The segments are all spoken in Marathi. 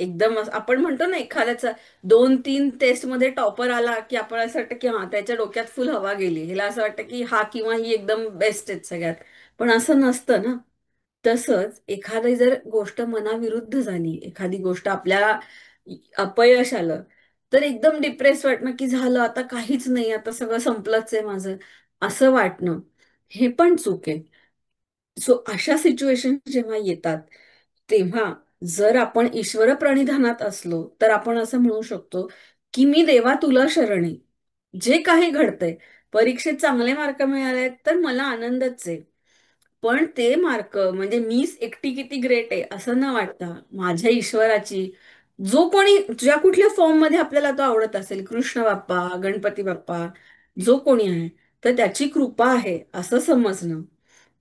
आपण म्हणतो ना एखाद्याचा 2-3 टेस्ट मध्ये टॉपर आला की आपण असं वाटतं की हा त्याच्या डोक्यात फुल हवा गेली, हिला असं वाटतं की हा किंवा ही एकदम बेस्ट आहेत सगळ्यात. पण असं नसतं ना. तसंच एखादी जर गोष्ट मनाविरुद्ध झाली, एखादी गोष्ट आपल्याला अपयश आलं, तर एकदम डिप्रेस वाटणं की झालं आता काहीच नाही, आता सगळं संपलंच आहे माझं, असं वाटणं, हे पण चूक आहे. सो अशा सिच्युएशन जेव्हा येतात, तेव्हा जर आपण ईश्वर प्रणिधानात असलो तर आपण असं म्हणू शकतो की मी देवा तुला शरण आहे. जे काही घडतंय, परीक्षेत चांगले मार्क मिळाले तर मला आनंदच आहे. पण ते मार्क म्हणजे मीच एकटी किती ग्रेट आहे असं न वाटता, माझ्या ईश्वराची, जो कोणी ज्या कुठल्या फॉर्म मध्ये आपल्याला तो आवडत असेल, कृष्ण बाप्पा, गणपती बाप्पा, जो कोणी आहे, तर त्याची कृपा आहे असं समजणं.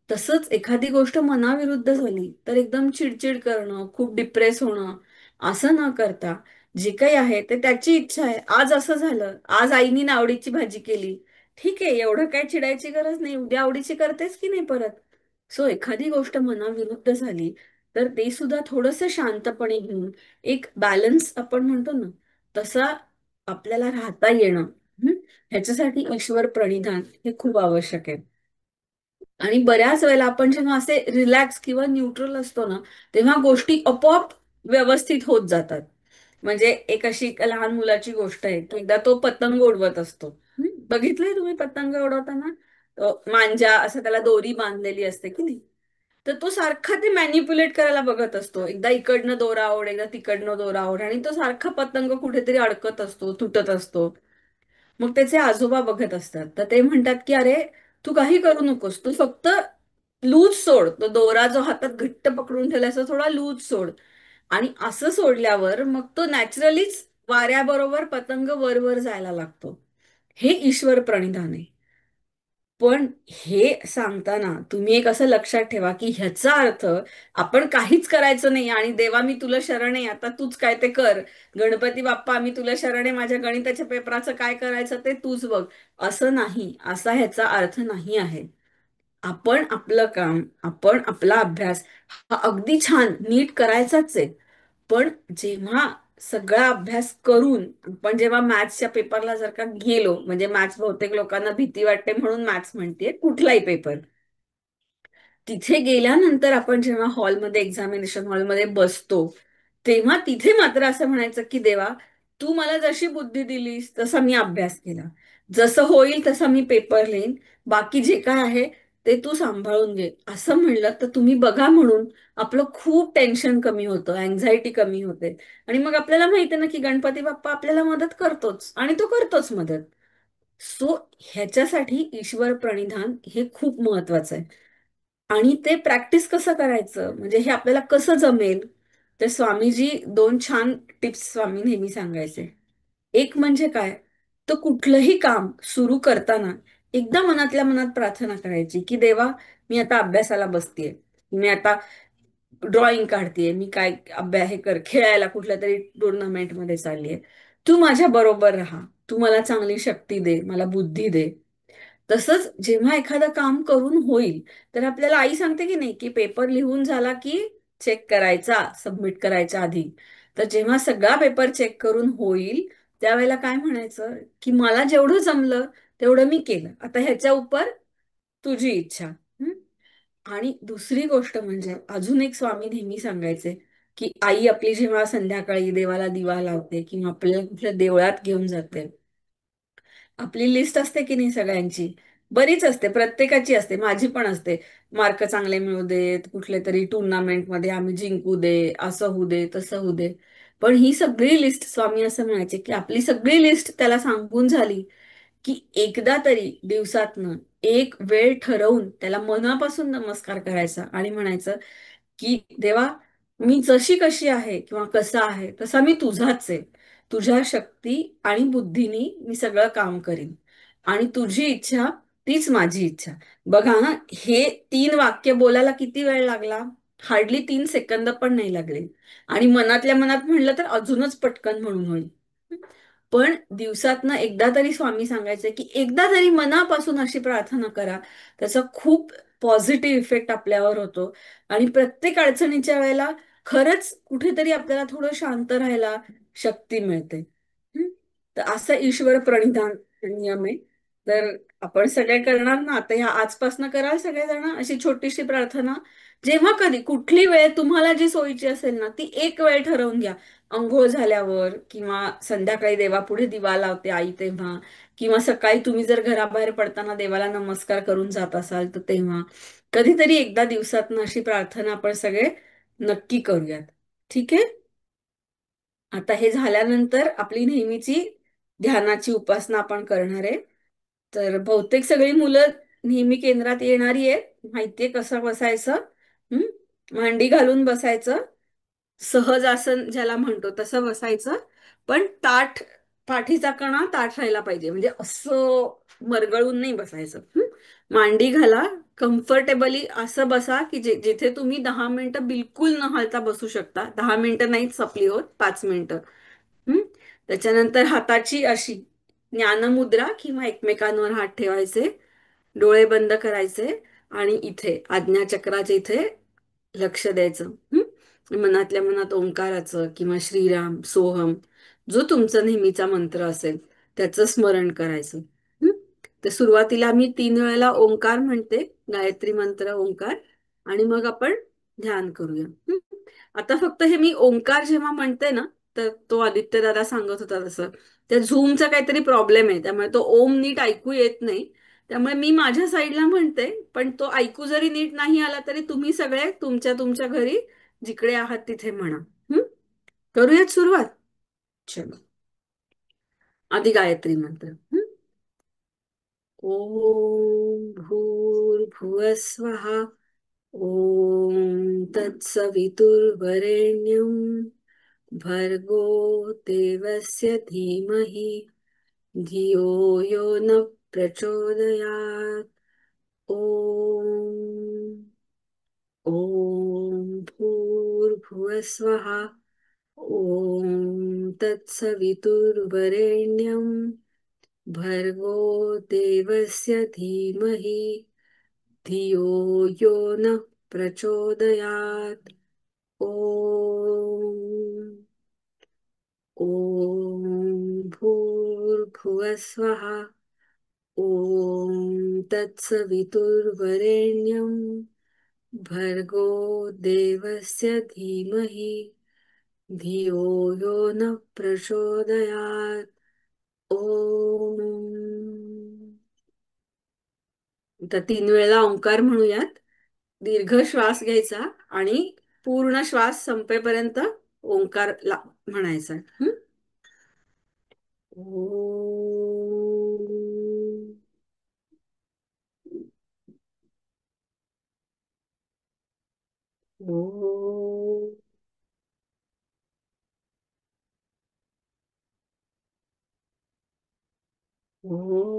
तसंच एखादी गोष्ट मनाविरुद्ध झाली तर एकदम चिडचिड करणं, खूप डिप्रेस होणं, असं न करता जे काही आहे ते त्याची इच्छा आहे. आज असं झालं, आज आईनी नावडीची भाजी केली, ठीक आहे, एवढं काय चिडायची गरज नाही, उद्या आवडीची करतेस की नाही परत. सो एखादी गोष्ट मनाविरुद्ध झाली तर ते सुद्धा थोडस शांतपणे घेऊन एक बॅलन्स आपण म्हणतो ना, तसा आपल्याला राहता येणं. हं? ह्याच्यासाठी ईश्वर प्रणिधान हे खूप आवश्यक आहे. आणि बऱ्याच वेळेला आपण जेव्हा असे रिलॅक्स किंवा न्यूट्रल असतो ना, तेव्हा गोष्टी आपोआप व्यवस्थित होत जातात. म्हणजे एक अशी लहान मुलाची गोष्ट आहे की एकदा तो पतंग उडवत असतो. बघितलंय तुम्ही पतंग उडवताना? मांजा असं त्याला दोरी बांधलेली असते की नाही, तर तो सारखा ते मॅनिप्युलेट करायला बघत असतो. एकदा इकडनं दोरा ओढ, एकदा तिकडनं दोरा ओढ, आणि तो सारखा पतंग कुठेतरी अडकत असतो, तुटत असतो. मग त्याचे आजोबा बघत असतात, तर ते म्हणतात की अरे, तू काही करू नकोस, तू फक्त लूज सोड, तो दोरा जो हातात घट्ट पकडून ठेवला असतो थोडा लूज सोड. आणि असं सोडल्यावर मग तो नॅचरलीच वाऱ्याबरोबर पतंग वर वर जायला लागतो. हे ईश्वर प्रणिधान आहे. पण हे सांगताना तुम्ही एक असं लक्षात ठेवा की ह्याचा अर्थ आपण काहीच करायचं नाही आणि देवा मी तुला शरण आहे, आता तूच काय ते कर, गणपती बाप्पा मी तुला शरण आहे, माझ्या गणिताच्या पेपराचं काय करायचं ते तूच बघ, असं नाही. असा ह्याचा अर्थ नाही आहे. आपण आपलं काम, आपण आपला अभ्यास हा अगदी छान नीट करायचाच आहे. पण जेव्हा सगळा अभ्यास करून आपण जेव्हा मॅथ्सच्या पेपरला जर का गेलो, म्हणजे मॅथ्स बहुतेक लोकांना भीती वाटते म्हणून मॅथ्स म्हणते, कुठलाही पेपर, तिथे गेल्यानंतर आपण जेव्हा हॉलमध्ये, एक्झामिनेशन हॉलमध्ये बसतो, तेव्हा तिथे मात्र असं म्हणायचं की देवा, तू मला जशी बुद्धी दिलीस तसा मी अभ्यास केला, जसं होईल तसा मी पेपर लिहीन, बाकी जे काय आहे ते तू सांभाळून घे, असं म्हणलं तर तुम्ही बघा, म्हणून आपलं खूप टेन्शन कमी होतं, अँझायटी कमी होते. आणि मग आपल्याला माहिती आहे ना की गणपती बाप्पा आपल्याला मदत करतोच आणि तो करतोच मदत. सो ह्याच्यासाठी ईश्वर प्रणिधान हे खूप महत्वाचं आहे. आणि ते प्रॅक्टिस कसं करायचं, म्हणजे हे आपल्याला कसं जमेल, तर स्वामीजी दोन छान टिप्स स्वामी नेहमी सांगायचे. एक म्हणजे काय, तर कुठलंही काम सुरू करताना एकदा मनातल्या मनात प्रार्थना करायची की देवा, मी आता अभ्यासाला बसतेय, मी आता ड्रॉइंग काढतेय, मी काय अभ्यास हे कर, खेळायला कुठल्या तरी टुर्नामेंट मध्ये चाललीय, तू माझ्या बरोबर राहा, तू मला चांगली शक्ती दे, मला बुद्धी दे. तसंच जेव्हा एखादं काम करून होईल, तर आपल्याला आई सांगते की नाही की पेपर लिहून झाला की चेक करायचा, सबमिट करायच्या आधी. तर जेव्हा सगळा पेपर चेक करून होईल, त्यावेळेला काय म्हणायचं की मला जेवढं जमलं तेवढं मी केलं, आता ह्याच्या उपर तुझी इच्छा. हं? आणि दुसरी गोष्ट म्हणजे अजून एक स्वामी नेहमी सांगायचे की आई आपली जेव्हा संध्याकाळी देवाला दिवा लावते किंवा आपल्याला कुठल्या देवळात घेऊन जाते, आपली लिस्ट असते की नाही सगळ्यांची, बरीच असते, प्रत्येकाची असते, माझी पण असते. मार्क चांगले मिळू देत, कुठले तरी टुर्नामेंट मध्ये आम्ही जिंकू दे, असं होऊ दे, तसं होऊ दे. पण ही सगळी लिस्ट स्वामी असं म्हणायचे की आपली सगळी लिस्ट त्याला सांगून झाली की एकदा तरी दिवसातनं एक वेळ ठरवून त्याला मनापासून नमस्कार करायचा आणि म्हणायचं की देवा, मी जशी कशी आहे किंवा कसा आहे तसा मी तुझाच आहे, तुझ्या शक्ती आणि बुद्धीनी मी सगळं काम करीन, आणि तुझी इच्छा तीच माझी इच्छा. बघा ना, हे 3 वाक्य बोलायला किती वेळ लागला, हार्डली 3 सेकंद पण नाही लागले. आणि मनातल्या मनात म्हणलं तर अजूनच पटकन म्हणून होईल. पण दिवसातनं एकदा तरी स्वामी सांगायचे की एकदा तरी मनापासून अशी प्रार्थना करा, त्याचा खूप पॉझिटिव्ह इफेक्ट आपल्यावर होतो. आणि प्रत्येक अडचणीच्या वेळेला खरंच कुठेतरी आपल्याला थोडं शांत राहायला शक्ती मिळते. हं? तर असा ईश्वर प्रणिधान नियम आहे. तर आपण सगळे करणार ना, आता ह्या आजपासून कराल सगळेजण अशी छोटीशी प्रार्थना. जेव्हा कधी कुठली वेळ तुम्हाला जी सोयीची असेल ना, ती एक वेळ ठरवून घ्या. अंघोळ झाल्यावर किंवा संध्याकाळी देवापुढे दिवा लावते आई तेव्हा, किंवा सकाळी तुम्ही जर घराबाहेर पडताना देवाला नमस्कार करून जात असाल तर तेव्हा, कधीतरी एकदा दिवसातनं अशी प्रार्थना आपण सगळे नक्की करूयात. ठीक आहे. आता हे झाल्यानंतर आपली नेहमीची ध्यानाची उपासना आपण करणार आहे. तर बहुतेक सगळी मुलं नेहमी केंद्रात येणारी आहेत, माहितीये कसं बसायचं. हं? मांडी घालून बसायचं, सहज आसन ज्याला म्हणतो तसं बसायचं. पण पाठीचा कणा ताठ राहायला पाहिजे, म्हणजे असं मरगळून नाही बसायचं. मांडी घाला, कम्फर्टेबली असं बसा की जिथे तुम्ही 10 मिनिटं बिलकुल न हालता बसू शकता. 10 मिनिटं नाहीच सपली होत, 5 मिनिटं. हं? त्याच्यानंतर हाताची अशी ज्ञानमुद्रा किंवा एकमेकांवर हात ठेवायचे, डोळे बंद करायचे आणि इथे आज्ञाचक्राच्या इथे लक्ष द्यायचं. मनातल्या मनात ओंकाराचं किंवा श्रीराम सोहम जो तुमचा नेहमीचा मंत्र असेल त्याचं स्मरण करायचं. हं? तर सुरुवातीला मी 3 वेळेला ओंकार म्हणते, गायत्री मंत्र ओंकार, आणि मग आपण ध्यान करूया. हं? आता फक्त हे मी ओंकार जेव्हा म्हणते ना, तर तो आदित्य दादा सांगत होता तसं त्या झूमचा काहीतरी प्रॉब्लेम आहे, त्यामुळे तो ओम नीट ऐकू येत नाही. त्यामुळे मी माझ्या साईडला म्हणते, पण तो ऐकू जरी नीट नाही आला तरी तुम्ही सगळे तुमच्या तुमच्या घरी जिकडे आहात तिथे म्हणा. हं? करूयात सुरुवात. चलो. आधी गायत्री मंत्र. ओम भूर्भुवस्वः ओम तत्सवितुर्वरेण्यं भर्गो देवस्य धीमहि धियो यो न प्रचोदयात्. ओम ओम भूर्भुवस्वः ओम तत्सवितुर्वरेण्यं भर्गो देवस्य धीमहि धियो यो नः प्रचोदयात्. ओम ओम भूर्भुवस्वः ओम तत्सवितुर्वरेण्यं भर्गो देवस्य धीमहि धियो यो नः प्रचोदयात्. ओम. आता 3 वेळेला ओंकार म्हणूयात. दीर्घ श्वास घ्यायचा आणि पूर्ण श्वास संपेपर्यंत ओंकार म्हणायचा. हं? ओम. ओम. ओम.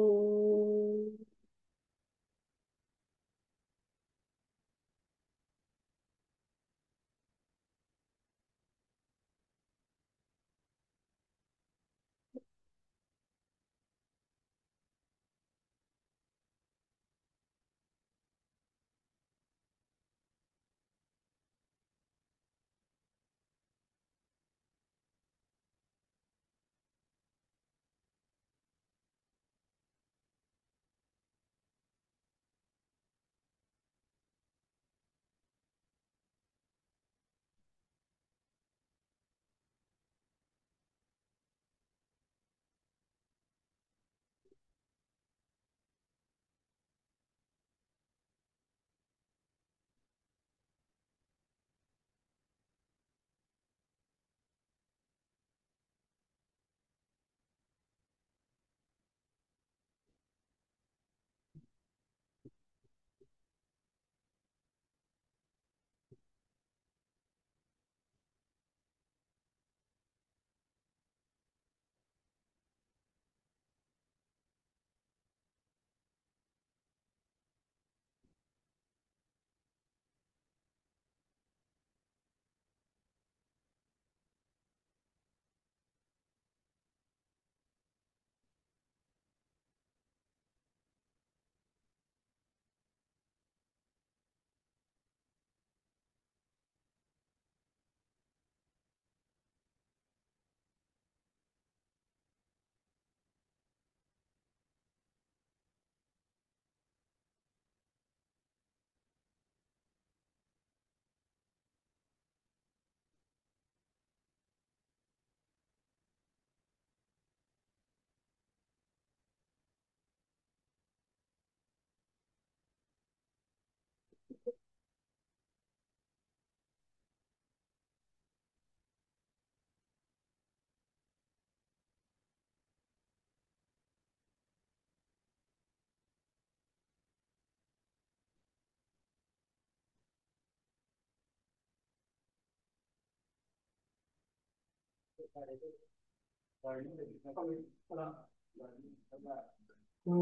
ओ.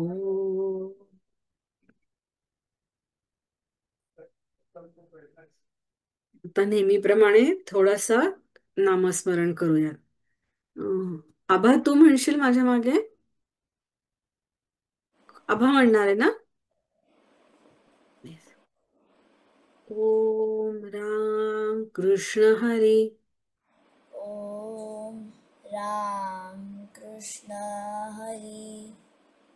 आता नेहमीप्रमाणे थोडासा नामस्मरण करूया. आभा, तू म्हणशील माझ्या मागे? आभा म्हणणार आहे ना? ओम राम कृष्ण हरी. ॐ राम कृष्ण हरी.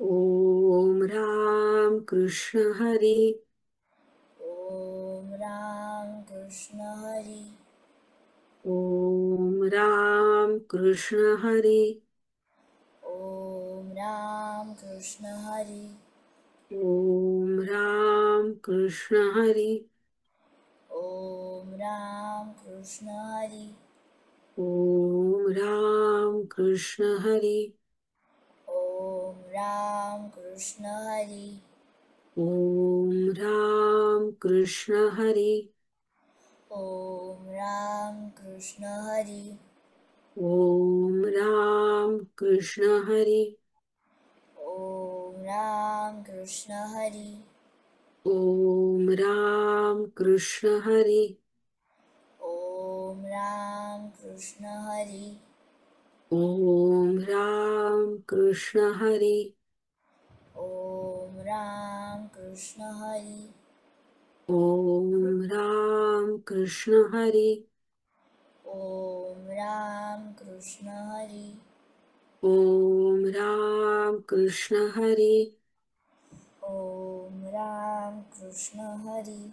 ओम राम कृष्ण हरी. ॐ राम कृष्ण हरी. ओम राम कृष्ण हरी. ॐ राम कृष्ण हरी. ओम राम कृष्ण हरी. ॐ राम कृष्ण हरी. ओम राम कृष्ण हरी. ॐ राम कृष्ण हरी. ओम राम कृष्ण हरी. ॐ राम कृष्ण हरी. ओम राम कृष्ण हरी. ॐ राम कृष्ण हरी. ओम राम कृष्ण हरी. ॐ राम कृष्ण हरी. ओम राम कृष्ण हरी. ॐ राम कृष्ण हरी. ओम राम कृष्ण हरी. ॐ राम कृष्ण हरी. ओम राम कृष्ण हरी. ॐ राम कृष्ण हरी.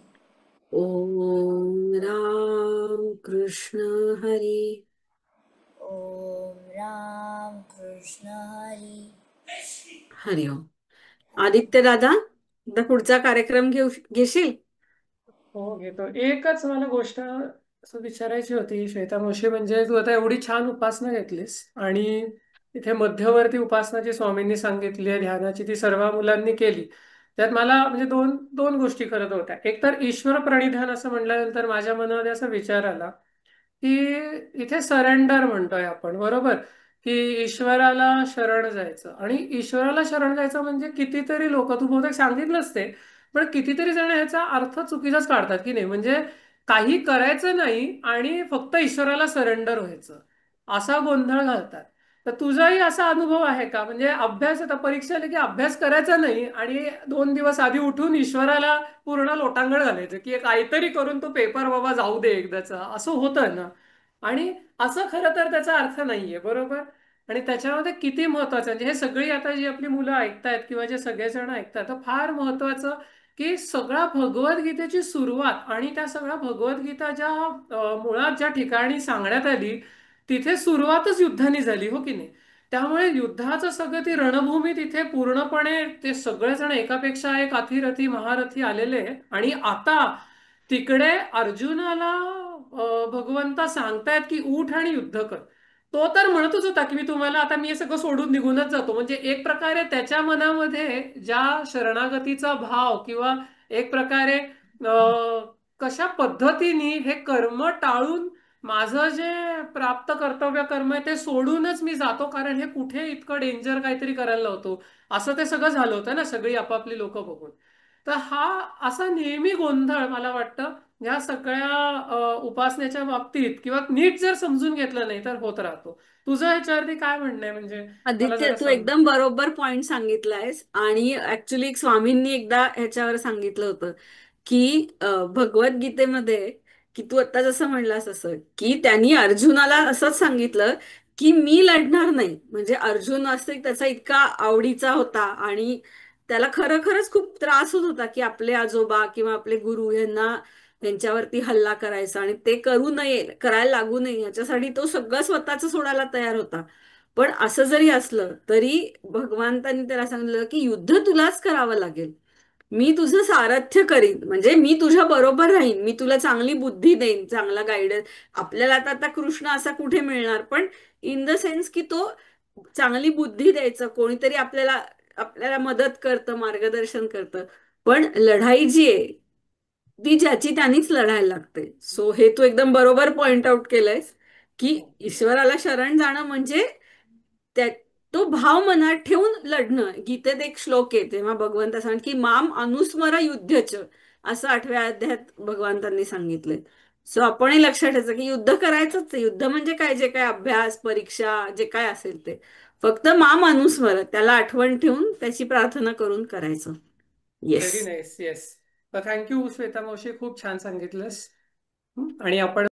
ओम राम कृष्ण हरी. ॐ राम कृष्ण हरी. हरिओम. आदित्य दादा, आता पुढचा कार्यक्रम घेशील? हो घेतो. एकच मला गोष्ट असं विचारायची होती श्वेता मावशी, म्हणजे तू आता एवढी छान उपासना घेतलीस आणि इथे मध्यवर्ती उपासना जी स्वामींनी सांगितली आहे ध्यानाची, ती सर्व मुलांनी केली. त्यात मला म्हणजे दोन दोन गोष्टी करत होत्या. एक तर ईश्वर प्रणिधान असं म्हटल्यानंतर माझ्या मनामध्ये असा विचार आला की इथे सरेंडर म्हणतोय आपण, बरोबर? की ईश्वराला शरण जायचं, आणि ईश्वराला शरण जायचं म्हणजे कितीतरी लोक, तू बहुतेक सांगितलंच ते, पण कितीतरी जण ह्याचा अर्थ चुकीचाच काढतात की नाही, म्हणजे काही करायचं नाही आणि फक्त ईश्वराला सरेंडर व्हायचं असा गोंधळ घालतात. तर तुझाही असा अनुभव आहे का? म्हणजे अभ्यास, आता परीक्षा आली की अभ्यास करायचा नाही आणि 2 दिवस आधी उठून ईश्वराला पूर्ण लोटांगण घालायचं की काहीतरी करून तो पेपर बाबा जाऊ दे एकदाचा, असं होतं ना? आणि असं खरं तर त्याचा अर्थ नाहीये, बरोबर? आणि त्याच्यामध्ये किती महत्वाचं, म्हणजे हे सगळी आता जी आपली मुलं ऐकतायत किंवा जे सगळेजण ऐकतात, तर फार महत्वाचं की सगळ्या भगवद्गीतेची सुरुवात आणि त्या सगळ्या भगवद्गीता ज्या मुळात ज्या ठिकाणी सांगण्यात आली तिथे सुरुवातच युद्धाने झाली, हो की नाही? त्यामुळे युद्धाचं सगळं ती रणभूमी तिथे पूर्णपणे ते सगळेजण एकापेक्षा एक अतिरथी महारथी आलेले आहेत. आणि आता तिकडे अर्जुनाला भगवंता सांगतायत की उठ आणि युद्ध कर. तो तर म्हणतच होता की मी हे सगळं सोडून निघूनच जातो. म्हणजे एक प्रकारे त्याच्या मनामध्ये ज्या शरणागतीचा भाव किंवा एक प्रकारे कशा पद्धतीने हे कर्म टाळून माझं जे प्राप्त कर्तव्य कर्म आहे ते सोडूनच मी जातो, कारण हे कुठे इतकं डेंजर काहीतरी करायला लावतो, असं ते सगळं झालं होतं ना, सगळी आपापली लोक बघून. तर हा असा नेहमी गोंधळ मला वाटतं ह्या सगळ्या उपासनेच्या बाबतीत किंवा नीट जर समजून घेतलं नाही तर होत राहतो. तुझं ह्याच्यावरती काय म्हणणं आहे, म्हणजे मला आदित्य, जरा तू सांग. एकदम बरोबर पॉइंट सांगितलायस. आणि ऍक्च्युली स्वामींनी एकदा ह्याच्यावर सांगितलं होतं की भगवद्गीतेमध्ये, की तू आता जसं म्हणलास असं, की त्यांनी अर्जुनाला असंच सांगितलं की मी लढणार नाही. म्हणजे अर्जुन असं त्याचा इतका आवडीचा होता आणि त्याला खरंच खूप त्रास होत होता की आपले आजोबा किंवा आपले गुरु यांना त्यांच्यावरती हल्ला करायचा आणि ते करू नये, करायला लागू नये, याच्यासाठी तो सगळं स्वतःच सोडायला तयार होता. पण असं जरी असलं तरी भगवंतांनी त्याला सांगितलं की युद्ध तुलाच करावं लागेल. मी तुझं सारथ्य करीन, म्हणजे मी तुझ्या बरोबर राहीन, मी तुला चांगली बुद्धी देईन, चांगला गायडन्स. आपल्याला आता आता कृष्ण असा कुठे मिळणार, पण इन द सेन्स की तो चांगली बुद्धी द्यायचं, कोणीतरी आपल्याला आपल्याला मदत करतं, मार्गदर्शन करतं. पण लढाई जी आहे ती ज्याची त्यांनीच लढायला लागते. सो हे तू एकदम बरोबर पॉइंट आउट केलंयस की ईश्वराला शरण जाणं म्हणजे त्या तो भाव मनात ठेवून लढणं. गीतेत एक श्लोक आहे तेव्हा भगवंत सांग की माम अनुस्मर युद्धच, असं 8व्या अध्यायात भगवंतांनी सांगितलंय. सो आपणही लक्षात ठेवायचं की युद्ध करायचंच आहे. युद्ध म्हणजे काय, जे काय अभ्यास परीक्षा जे काय असेल ते फक्त माम अनुस्मर, त्याला आठवण ठेवून त्याची प्रार्थना करून करायचं. Yes. Very nice. Yes. Thank you Shweta मावशी, खूप छान सांगितलंस. आणि आपण